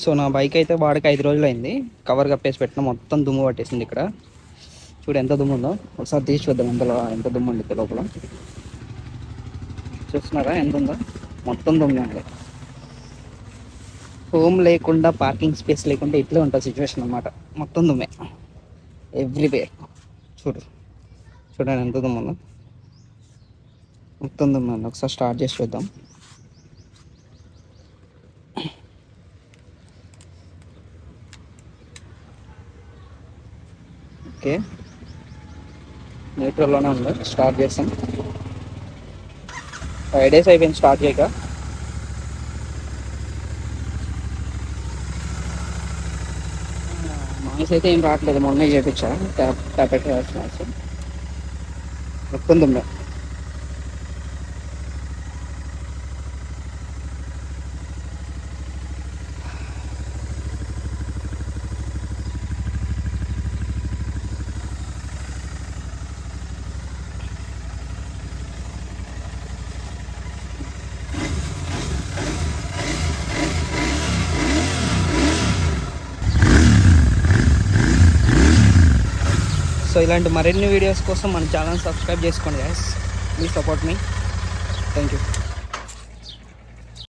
So నా bike అయితే వాడికి 5 రోజులు అయింది. కవర్ కప్పేసి పెట్టిన, మొత్తం దుమ్ము పట్టేసింది ఇక్కడ. చూడు ఎంత దుమ్ము ఉందో, ఒకసారి తీసి చూద్దాం ఎంత దుమ్ము ఉంది లోపల. చూస్తున్నారా ఎంత ఉందో, మొత్తం దుమ్ము ఉంది. హోమ్ లేకుండా, పార్కింగ్ స్పేస్ లేకుండా ఇట్లే ఉంటుంది సిచ్యువేషన్ అనమాట. మొత్తం దుమ్మే ఎవ్రీవేర్. చూడండి ఎంత దుమ్ము ఉందో, మొత్తం దుమ్మే ఉంది. ఒకసారి స్టార్ట్ చేసి చూద్దాం. ఓకే, న్యూట్రల్లోనే ఉంది. స్టార్ట్ చేస్తాం. 5 days అయిపోయింది స్టార్ట్ చేయక. నాయిస్ అయితే ఏం రావట్లేదు. మొన్న చేయించా ట్యాప్ మొత్తం దుమ్మే. సో ఇలాంటి మరిన్ని వీడియోస్ కోసం మన ఛానల్ సబ్స్క్రైబ్ చేసుకోండి guys. Please support me. Thank you.